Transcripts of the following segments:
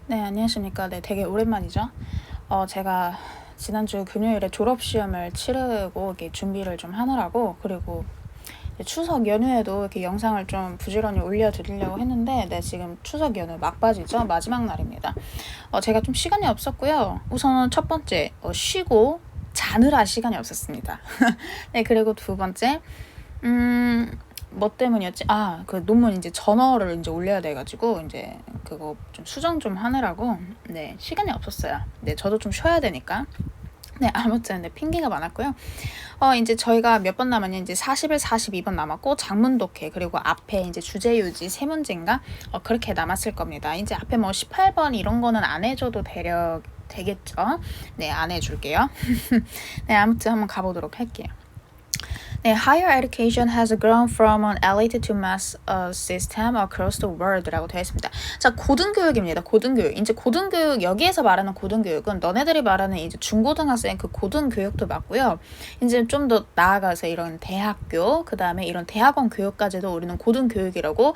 네, 안녕하십니까. 네, 되게 오랜만이죠. 제가 지난주 금요일에 졸업시험을 치르고 이렇게 준비를 좀 하느라고, 그리고 추석 연휴에도 이렇게 영상을 좀 부지런히 올려드리려고 했는데, 네, 지금 추석 연휴 막바지죠. 마지막 날입니다. 제가 좀 시간이 없었고요. 우선은 첫 번째, 쉬고 자느라 시간이 없었습니다. 네, 그리고 두 번째, 뭐 때문이었지? 그 논문 이제 저널을 이제 올려야 돼가지고 이제 그거 좀 수정 좀 하느라고 네 시간이 없었어요. 네 저도 좀 쉬어야 되니까. 네 아무튼 네 핑계가 많았고요. 이제 저희가 몇 번 남았냐 이제 41, 42번 남았고 장문 독해 그리고 앞에 이제 주제 유지 세 문제인가 그렇게 남았을 겁니다. 이제 앞에 뭐 18번 이런 거는 안 해줘도 되겠죠? 네 안 해줄게요. 네 아무튼 한번 가보도록 할게요. 네, higher education has grown from an elite to mass system across the world라고 되어 있습니다. 자, 고등교육입니다. 고등교육. 이제 고등교육 여기에서 말하는 고등교육은 너네들이 말하는 이제 중고등학생 그 고등교육도 맞고요. 이제 좀 더 나아가서 이런 대학교, 그 다음에 이런 대학원 교육까지도 우리는 고등교육이라고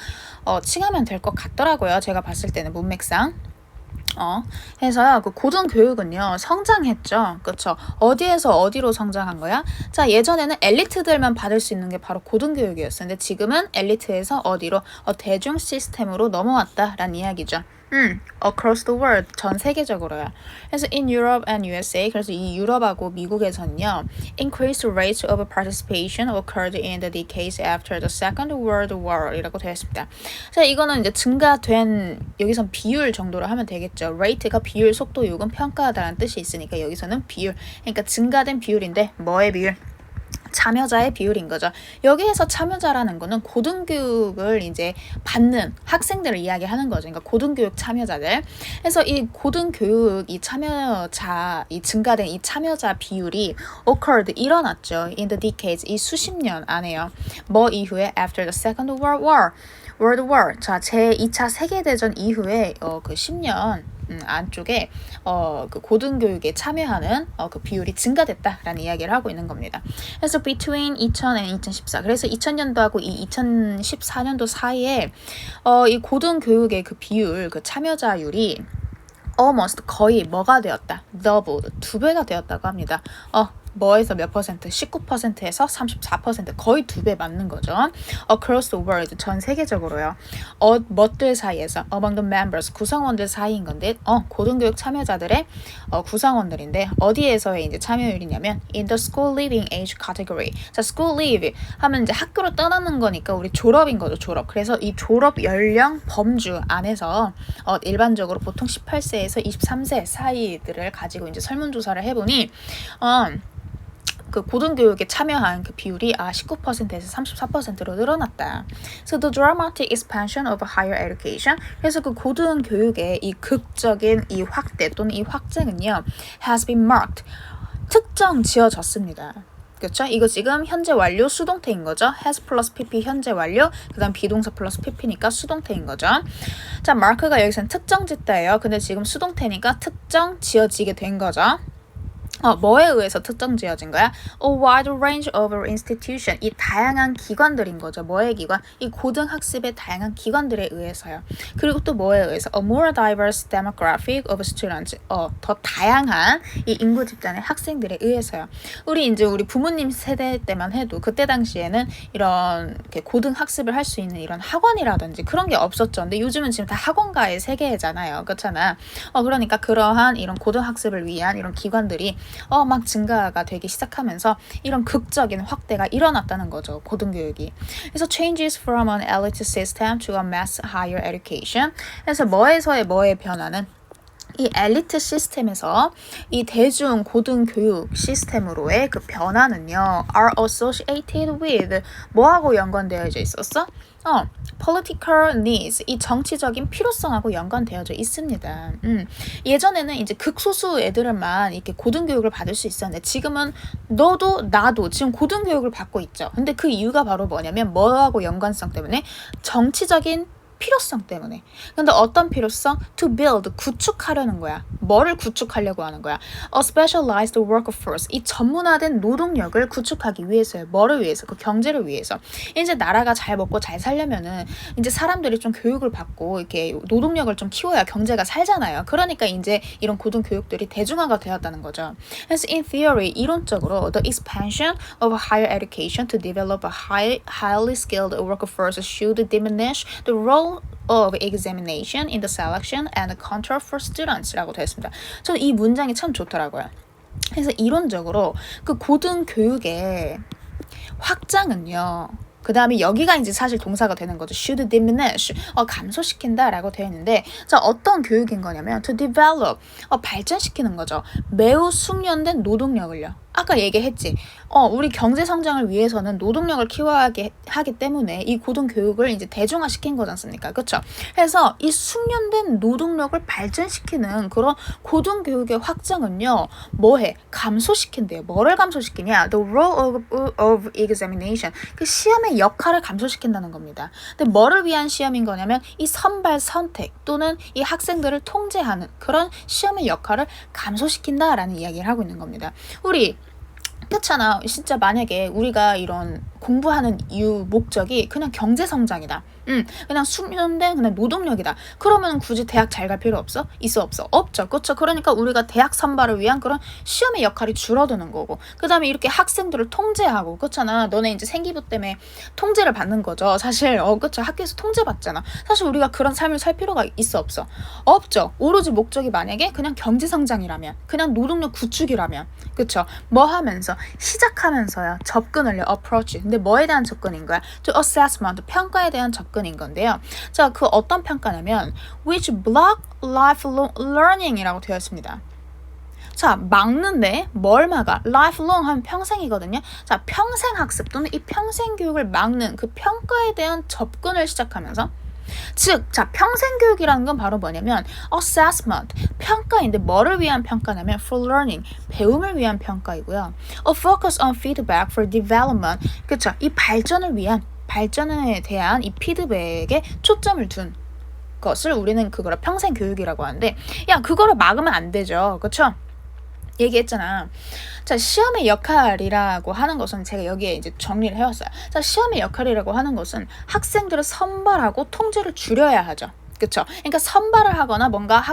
칭하면 될 것 같더라고요. 제가 봤을 때는 문맥상. 해서요, 그 고등교육은요, 성장했죠. 그쵸? 어디에서 어디로 성장한 거야? 자, 예전에는 엘리트들만 받을 수 있는 게 바로 고등교육이었어요. 근데 지금은 엘리트에서 어디로? 대중 시스템으로 넘어왔다라는 이야기죠. across the world, 전 세계적으로요. 그래서 in Europe and USA, 그래서 이 유럽하고 미국에서는요, increased rates of participation occurred in the decades after the Second World War이라고 되어 있습니다. 자, 이거는 이제 증가된, 여기선 비율 정도로 하면 되겠죠. rate가 비율, 속도, 요금, 평가하다라는 뜻이 있으니까 여기서는 비율, 그러니까 증가된 비율인데 뭐의 비율? 참여자의 비율인 거죠. 여기에서 참여자라는 거는 고등교육을 이제 받는 학생들을 이야기하는 거죠. 그러니까 고등교육 참여자들. 그래서 이 고등교육 이 참여자, 이 증가된 이 참여자 비율이 occurred, 일어났죠. in the decades, 이 수십 년 안에요. 뭐 이후에? after the Second World War. World War. 자, 제2차 세계대전 이후에 그 10년 안쪽에 그 고등교육에 참여하는 그 비율이 증가됐다라는 이야기를 하고 있는 겁니다. 그래서 between 2000 and 2014, 그래서 2000년도하고 이 2014년도 사이에 이 고등교육의 그 비율, 그 참여자율이 almost 거의 뭐가 되었다? double, 2배가 되었다고 합니다. 뭐에서 몇 퍼센트? 19%에서 34%, 거의 2배 맞는 거죠. across the world, 전 세계적으로요. 뭐들 사이에서 among the members, 구성원들 사이인 건데 고등교육 참여자들의 구성원들인데 어디에서의 이제 참여율이냐면 in the school leaving age category. 자, school leave 하면 이제 학교로 떠나는 거니까 우리 졸업인 거죠, 졸업. 그래서 이 졸업 연령 범주 안에서 일반적으로 보통 18세에서 23세 사이들을 가지고 이제 설문조사를 해보니 그 고등교육에 참여한 그 비율이 19%에서 34%로 늘어났다. So the dramatic expansion of higher education. 그래서 그 고등교육의 이 극적인 이 확대 또는 이 확장은요, has been marked. 특정 지어졌습니다. 그렇죠? 이거 지금 현재 완료 수동태인 거죠. has 플러스 pp 현재 완료, 그 다음 비동사 플러스 pp니까 수동태인 거죠. 자, 마크가 여기서는 특정 짓다예요. 근데 지금 수동태니까 특정 지어지게 된 거죠. 뭐에 의해서 특정 지어진 거야? A wide range of institution. 이 다양한 기관들인 거죠. 뭐의 기관? 이 고등학습의 다양한 기관들에 의해서요. 그리고 또 뭐에 의해서? A more diverse demographic of students. 더 다양한 이 인구 집단의 학생들에 의해서요. 우리 부모님 세대 때만 해도 그때 당시에는 이런 이렇게 고등학습을 할 수 있는 이런 학원이라든지 그런 게 없었죠. 근데 요즘은 지금 다 학원가의 세계잖아요. 그렇잖아. 그러니까 그러한 이런 고등학습을 위한 이런 기관들이 막 증가가 되기 시작하면서 이런 극적인 확대가 일어났다는 거죠. 고등교육이. 그래서 changes from an elite system to a mass higher education. 그래서 뭐에서의 뭐의 변화는 이 엘리트 시스템에서 이 대중 고등교육 시스템으로의 그 변화는요, are associated with 뭐하고 연관되어져 있었어? political needs, 이 정치적인 필요성하고 연관되어져 있습니다. 예전에는 이제 극소수 애들만 이렇게 고등교육을 받을 수 있었는데 지금은 너도 나도 지금 고등교육을 받고 있죠. 근데 그 이유가 바로 뭐냐면 뭐하고 연관성 때문에 정치적인 필요성 때문에. 근데 어떤 필요성? To build, 구축하려는 거야. 뭐를 구축하려고 하는 거야? A specialized workforce, 이 전문화된 노동력을 구축하기 위해서요. 뭐를 위해서? 그 경제를 위해서. 이제 나라가 잘 먹고 잘 살려면은 이제 사람들이 좀 교육을 받고 이렇게 노동력을 좀 키워야 경제가 살잖아요. 그러니까 이제 이런 고등교육들이 대중화가 되었다는 거죠. 그래서 in theory, 이론적으로 the expansion of higher education to develop a highly skilled workforce should diminish the role of examination in the selection and control for students라고 되어 있습니다. 저는 이 문장이 참 좋더라고요. 그래서 이론적으로 그 고등교육의 확장은요. 그 다음에 여기가 이제 사실 동사가 되는 거죠. should diminish, 감소시킨다 라고 되어 있는데, 자, 어떤 교육인 거냐면 to develop, 발전시키는 거죠. 매우 숙련된 노동력을요. 아까 얘기했지. 우리 경제 성장을 위해서는 노동력을 키워야 하기 때문에 이 고등교육을 이제 대중화시킨 거지 않습니까? 그렇죠? 그래서 이 숙련된 노동력을 발전시키는 그런 고등교육의 확장은요. 뭐해? 감소시킨대요. 뭐를 감소시키냐? The role of examination. 그 시험의 역할을 감소시킨다는 겁니다. 근데 뭐를 위한 시험인 거냐면 이 선발 선택 또는 이 학생들을 통제하는 그런 시험의 역할을 감소시킨다라는 이야기를 하고 있는 겁니다. 우리 그렇잖아. 진짜 만약에 우리가 이런 공부하는 이유 목적이 그냥 경제 성장이다. 그냥 숙련된 그냥 노동력이다. 그러면 굳이 대학 잘 갈 필요 없어? 있어 없어? 없죠. 그렇죠. 그러니까 우리가 대학 선발을 위한 그런 시험의 역할이 줄어드는 거고. 그다음에 이렇게 학생들을 통제하고 그렇잖아. 너네 이제 생기부 때문에 통제를 받는 거죠. 사실 그렇죠. 학교에서 통제받잖아. 사실 우리가 그런 삶을 살 필요가 있어 없어? 없죠. 오로지 목적이 만약에 그냥 경제 성장이라면, 그냥 노동력 구축이라면, 그렇죠. 뭐 하면서 시작하면서요. 접근을 approach. 근데 뭐에 대한 접근인 거야? To assessment, 평가에 대한 접근인 건데요. 자, 그 어떤 평가냐면 which block lifelong learning이라고 되어 있습니다. 자, 막는데 뭘 막아? lifelong 하면 평생이거든요. 자, 평생 학습 또는 이 평생 교육을 막는 그 평가에 대한 접근을 시작하면서 즉, 자, 평생교육이라는 건 바로 뭐냐면 assessment, 평가인데 뭐를 위한 평가냐면 for learning, 배움을 위한 평가이고요. A focus on feedback for development, 그쵸? 이 발전에 대한 이 피드백에 초점을 둔 것을 우리는 그거를 평생교육이라고 하는데, 야, 그거를 막으면 안 되죠. 그쵸? 얘기했잖아. 자, 시험의 역할이라고 하는 것은 제가 여기에 이제 정리를 해왔어요. 자, 시험의 역할이라고 하는 것은 학생들을 선발하고 통제를 줄여야 하죠. 그쵸? 그러니까 선발을 하거나 뭔가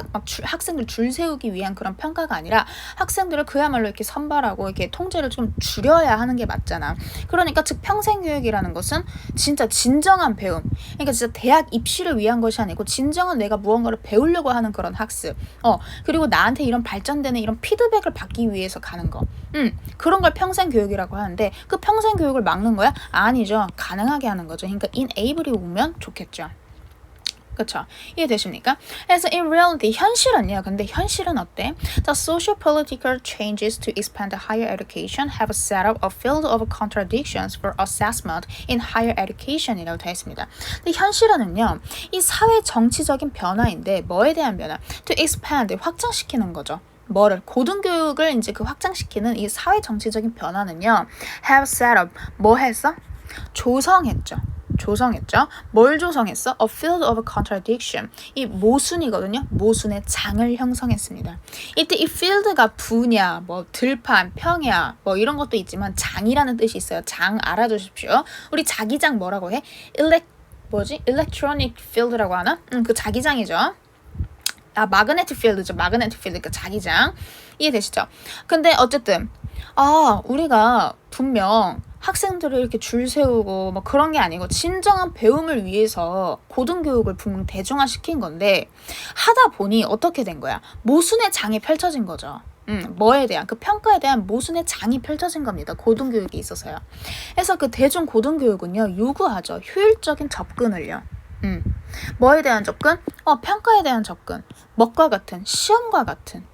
학생들 줄 세우기 위한 그런 평가가 아니라 학생들을 그야말로 이렇게 선발하고 이렇게 통제를 좀 줄여야 하는 게 맞잖아. 그러니까 즉 평생교육이라는 것은 진짜 진정한 배움. 그러니까 진짜 대학 입시를 위한 것이 아니고 진정한 내가 무언가를 배우려고 하는 그런 학습. 그리고 나한테 이런 발전되는 이런 피드백을 받기 위해서 가는 거. 그런 걸 평생교육이라고 하는데 그 평생교육을 막는 거야? 아니죠. 가능하게 하는 거죠. 그러니까 enable이 오면 좋겠죠. 그쵸? 이해되십니까? 그래서 in reality, 현실은요. 근데 현실은 어때? The socio-political changes to expand higher education have set up a field of contradictions for assessment in higher education이라고 되어 있습니다. 근데 현실은요. 이 사회 정치적인 변화인데 뭐에 대한 변화? To expand, 확장시키는 거죠. 뭐를? 고등교육을 이제 그 확장시키는 이 사회 정치적인 변화는요. have set up, 뭐 했어? 조성했죠. 뭘 조성했어? A field of contradiction. 이 모순이거든요. 모순의 장을 형성했습니다. 이때 이 field가 부냐, 뭐 들판, 평야, 뭐 이런 것도 있지만 장이라는 뜻이 있어요. 장 알아두십시오. 우리 자기장 뭐라고 해? electronic field라고 하나? 그 자기장이죠. magnetic field죠. magnetic field, 그러니까 자기장. 이해되시죠? 근데 어쨌든 우리가 분명 학생들을 이렇게 줄 세우고 뭐 그런 게 아니고 진정한 배움을 위해서 고등교육을 분명 대중화시킨 건데 하다 보니 어떻게 된 거야? 모순의 장이 펼쳐진 거죠. 뭐에 대한 그 평가에 대한 모순의 장이 펼쳐진 겁니다. 고등교육에 있어서요. 그래서 그 대중 고등교육은요 요구하죠. 효율적인 접근을요. 뭐에 대한 접근? 평가에 대한 접근. 뭐과 같은 시험과 같은.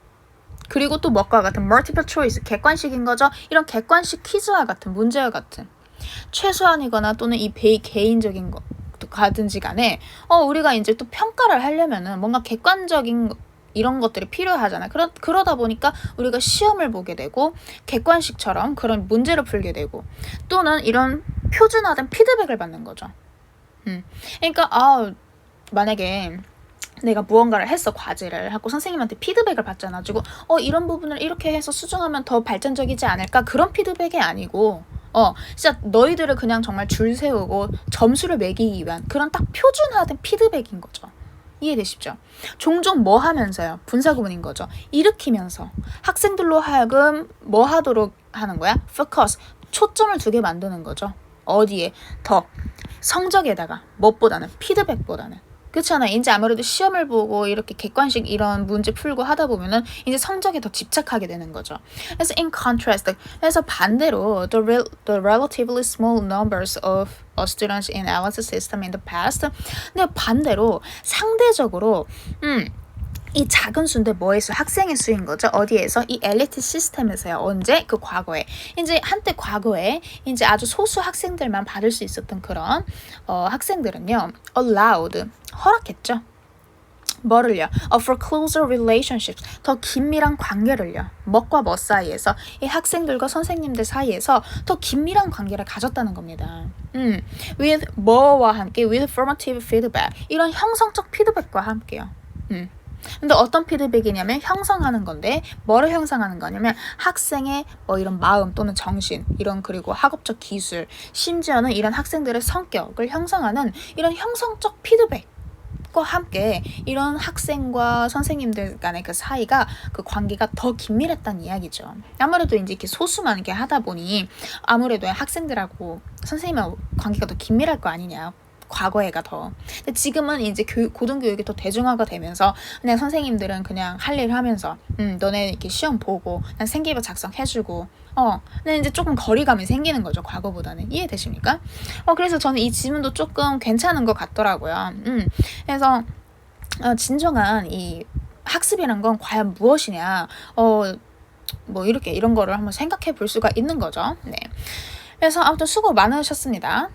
그리고 또 뭐과 같은 multiple choice, 객관식인 거죠. 이런 객관식 퀴즈와 같은 문제와 같은 최소한이거나 또는 이 개인적인 거 가든지 간에 우리가 이제 또 평가를 하려면은 뭔가 객관적인 이런 것들이 필요하잖아. 그러다 보니까 우리가 시험을 보게 되고 객관식처럼 그런 문제를 풀게 되고 또는 이런 표준화된 피드백을 받는 거죠. 그러니까 만약에 내가 무언가를 했어, 과제를 하고 선생님한테 피드백을 받잖아. 가지고 이런 부분을 이렇게 해서 수정하면 더 발전적이지 않을까? 그런 피드백이 아니고 진짜 너희들을 그냥 정말 줄 세우고 점수를 매기기 위한 그런 딱 표준화된 피드백인 거죠. 이해되시죠? 종종 뭐 하면서요? 분사구문인 거죠. 일으키면서 학생들로 하여금 뭐 하도록 하는 거야? focus, 초점을 두게 만드는 거죠. 어디에? 더 성적에다가, 무엇보다는 피드백보다는. 그렇잖아. 이제 아무래도 시험을 보고 이렇게 객관식 이런 문제 풀고 하다 보면은 이제 성적에 더 집착하게 되는 거죠. 그래서 in contrast, 그래서 반대로 the relatively small numbers of students in Alice's system in the past. 근데 반대로 상대적으로 이 작은 수인데 뭐에서 학생의 수인 거죠. 어디에서? 이 엘리트 시스템에서요. 언제? 그 과거에. 이제 한때 과거에 이제 아주 소수 학생들만 받을 수 있었던 그런 학생들은요. allowed, 허락했죠. 뭐를요? for closer relationships, 더 긴밀한 관계를요. 뭐과 뭐 사이에서? 이 학생들과 선생님들 사이에서 더 긴밀한 관계를 가졌다는 겁니다. with 뭐와 함께? with formative feedback, 이런 형성적 피드백과 함께요. 근데 어떤 피드백이냐면 형성하는 건데 뭐를 형성하는 거냐면 학생의 뭐 이런 마음 또는 정신 이런 그리고 학업적 기술 심지어는 이런 학생들의 성격을 형성하는 이런 형성적 피드백과 함께 이런 학생과 선생님들 간의 그 사이가 그 관계가 더 긴밀했다는 이야기죠. 아무래도 이제 이렇게 소수만 이렇게 하다 보니 아무래도 학생들하고 선생님하고 관계가 더 긴밀할 거 아니냐. 과거에가 더. 근데 지금은 이제 고등교육이 더 대중화가 되면서 그냥 선생님들은 그냥 할 일 하면서 너네 이렇게 시험 보고 그냥 생기부 작성해주고 근데 이제 조금 거리감이 생기는 거죠. 과거보다는. 이해되십니까? 그래서 저는 이 질문도 조금 괜찮은 것 같더라고요. 그래서 진정한 이 학습이란 건 과연 무엇이냐 뭐 이렇게 이런 거를 한번 생각해 볼 수가 있는 거죠. 네. 그래서 아무튼 수고 많으셨습니다.